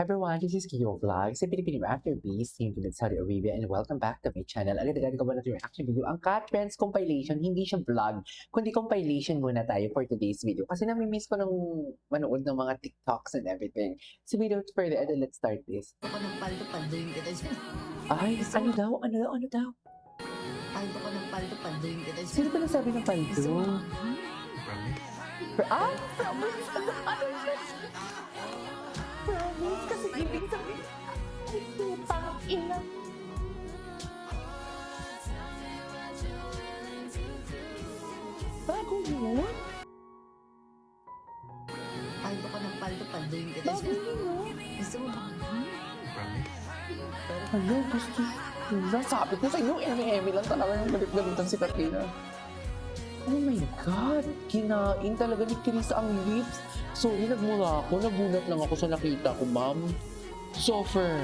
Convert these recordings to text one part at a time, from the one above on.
Everyone, this is Kiyo Vlog sa Pilipino Masterpiece, team from Saudi Arabia, and welcome back to my channel. Agad-agad ko ba natin reaction video? Ang Cat Friends compilation, hindi siya vlog, kundi compilation muna tayo for today's video. Kasi nami-miss ko nung manood ng mga TikToks and everything. So without further ado, let's start this. Ako ng paldo-paldoyin kita dyan. Ay, ano daw? Paldo ko ng paldo-paldoyin kita dyan. Sino ba nagsabi ng paldo? Ah! Promise, kasi ibig sabihin, putang ina. Bago yun? Paldo ko ng paldo-paldoyin kita Bago dyan. yun? Gusto mo ba? Ano, gusto. Sabi ko sa inyo, eme-eme lang talaga yung galit-galitan si Katrina. Oh my God! Kinain talaga ni Chris ang lips. Sorry, nagmula ako. Nagulat lang ako sa nakita ko, ma'am. Suffer.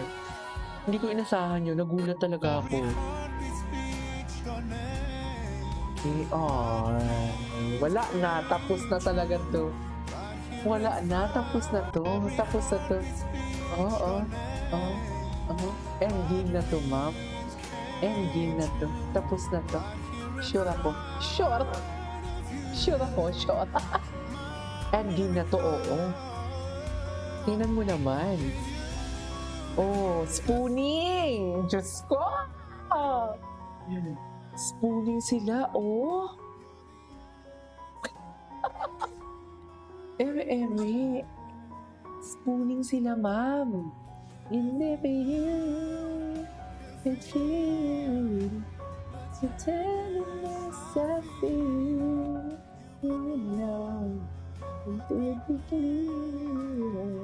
Hindi ko inasahan yun. Nagulat talaga ako. Wala na. Tapos na talaga to. Wala na. Tapos na to. Tapos na to. Oo. Endgame na to, ma'am. Endgame na to. Tapos na to. Sure ako. Sure ako. Endgame na to, oo. Tingnan mo naman. Oh, spooning! Diyos ko! Spooning sila, oh. Eme. Spooning sila, ma'am. In the beginning, it's feeling. So telling us I feel, you know, into the clear.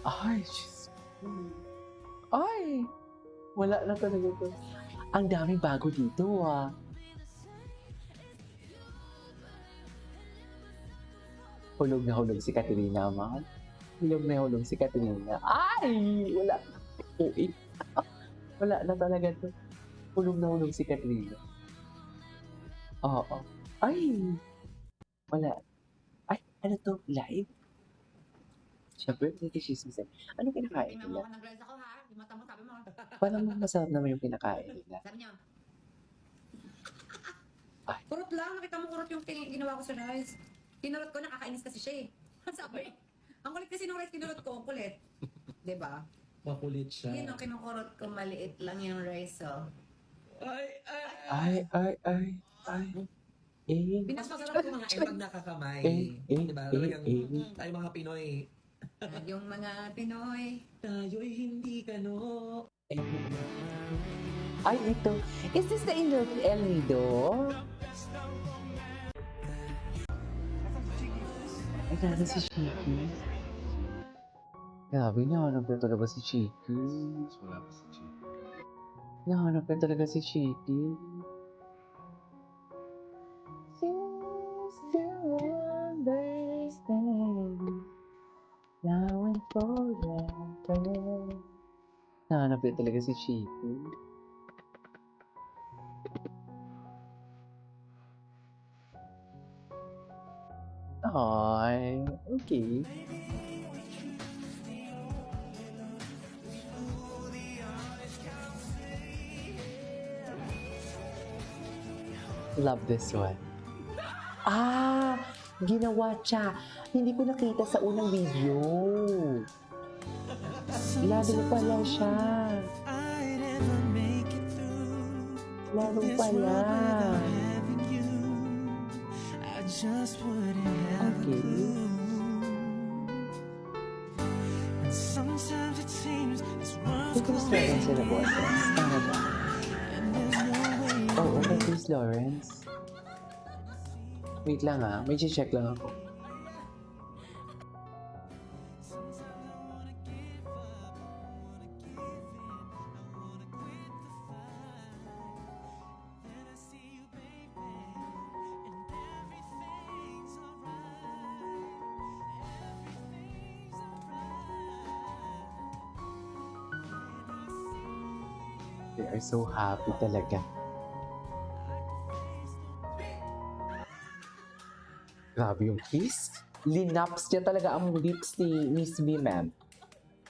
Ay, Diyos ko. Ay! Wala na talaga to. Ang daming bago dito, ah. Hulog na hulog si Katrina, man. Hulog na hulog si Katrina. Ay! Wala na. Uy. Wala na talaga to. Hulog na hulog si Katrina. Oo. Ay! Wala. Ay, ano to? Live? Siyempre, nagkisismis eh. Ano kinakain Tingnan mo nila? ako nag-rise ako ha. Yung mata mo, sabi mo. Parang masarap naman yung kinakain nila. Sabi niyo. Ay. Kurot lang. Nakita mo kurot yung ginawa ko sa rice. Kinurot ko, nakakainis kasi siya eh. Sabi. Ang kulit kasi nung rice kinurot ko, ang kulit. Diba? Makulit siya. Yun ang kinukurot ko, maliit lang yung rice oh. Ay. Pinapasarap ko mga Pag nakakamay. Diba? Talagang tayo mga Pinoy. yung mga Pinoy. Tayo'y hindi kano. Ay, ito. Is this the El Nido? Ay, nana si Chiki. Grabe, nahanap na talaga si Chiki. Wala pa si Chi. Nahanap na talaga si Chiki. Seems to understand now and forever. Nahanap na talaga si Chiki. Ay, okay. Love this one. Ah! Ginawa siya. Hindi ko nakita sa unang video. Laro pala siya. Laro pala. Okay. May Chris Lawrence sila boses. Tama ba? Oo, may Chris Lawrence. Wait lang ah, may check lang ako. They are so happy talaga. Grabe yung kiss. Linaps niya talaga ang lips ni Miss B, ma'am.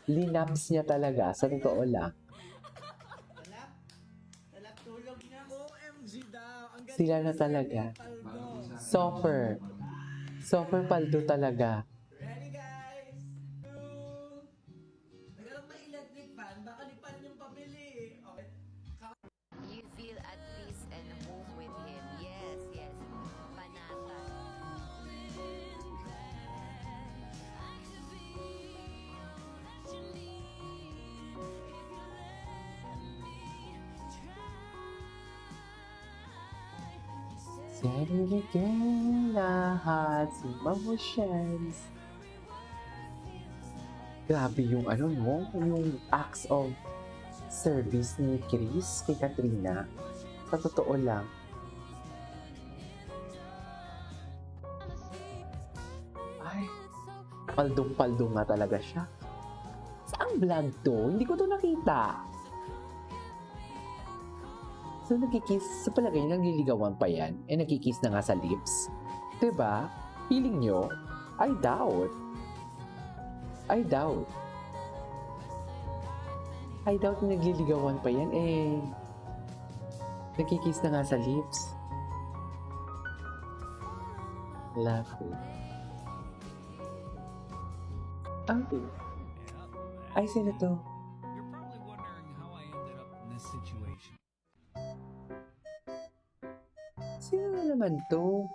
Linaps niya talaga, sa totoo lang. Talak tulog niya. OMG daw. Ang Sila na talaga. Soffer. Soffer paldo talaga. Ready guys? 2. Nagkaroon may electric fan. Baka di pa rin yung pabili. Okay. You feel at peace and home with him. Yes, yes. Panatag. Sarili lahat sa emotions. Grabe yung ano, no? Yung acts of service ni Chris kay Katrina. Sa totoo lang. Ay, paldong-paldong nga talaga siya. Saang vlog to? Hindi ko to nakita. So, nagkikiss, sa palagay, nagliligawan pa yan. Eh, nagkikiss na nga sa lips. Diba? Feeling nyo? I doubt. I doubt. I doubt na nagliligawan pa yan. Eh, nagkikiss na nga sa lips. Lovely. Okay. Ay, sino to? You're probably wondering how I ended up in this situation. Sino na naman to?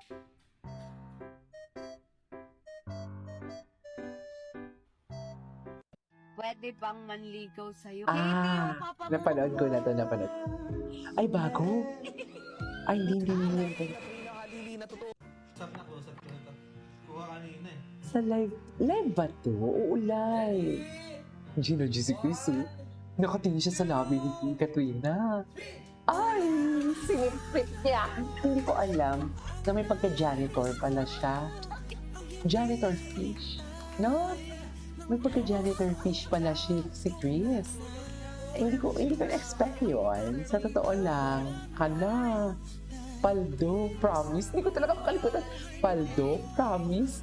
Pwede bang manligaw sa'yo? Ah, napanood ko na to, napanood. Ay, bago. Ay, hindi. Stop na, close up ko na to. Kuha kanina eh. Sa live. Live ba to? Oo, live. Gino G. si Chris, eh. Nakatingin siya sa labi ni Katrina. Ay, sinipit niya. Hindi ko alam na may pagka-janitor pala siya. Janitor fish. No? May pagka-janitor fish pala si Chris. Hindi ko na-expect yun. Sa totoo lang. Hala. Paldo, promise. Hindi ko talaga makalimutan. Paldo, promise.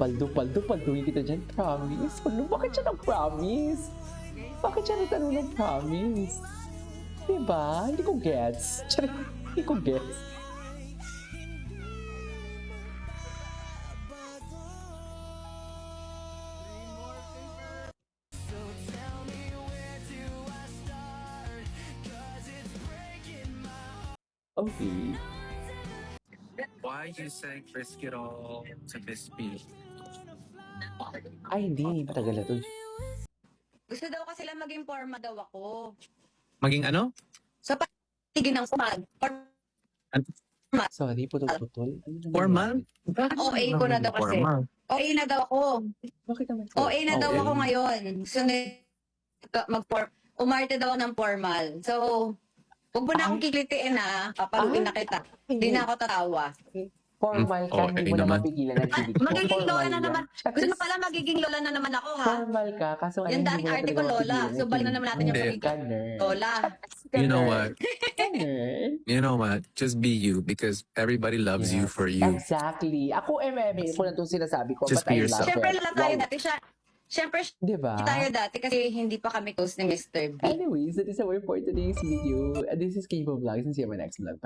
Palduin kita dyan, promise. Ano, bakit siya nag-promise? Bakit siya nagtanong ng promise? Diba? Hindi ko gets. Hindi ko gets. Okay. Why you say risk it all to Miss B? Ay, hindi. Matagal na to. Gusto daw kasi lang maging forma daw ako. Maging ano? So, patigin ng formal. Sorry, putol-putol. Ano na Formal? nangyari? OA ko na daw kasi. Formal. OA na daw ako. Bakit naman? OA na daw OA. ako ngayon. So, umarte daw ng formal. So, huwag mo na akong kikitiin ha. Papaluin na kita. Hindi na ako tatawa. Formal ka, Okay hindi mo na naman. mapigilan ang kilig ko. Magiging lola Formal na yan. naman. Gusto mo pala magiging lola na naman ako ha. Formal ka, kaso Yung dating arte ko, lola. So, balik na naman natin yung Hindi. pagiging lola. You know what? Ganun. You know what? Just be you because everybody loves you Yes. for you. Exactly. Ako, MMA, kung lang itong sinasabi ko, Just but I be yourself. love Siyempre, it. lola tayo Wow. dati siya. Siyempre, Diba? tayo dati kasi hindi pa kami close ni Mr. B. Anyways, that is our for today's video. This is Kabo Vlogs and see you in my next vlog. Bye.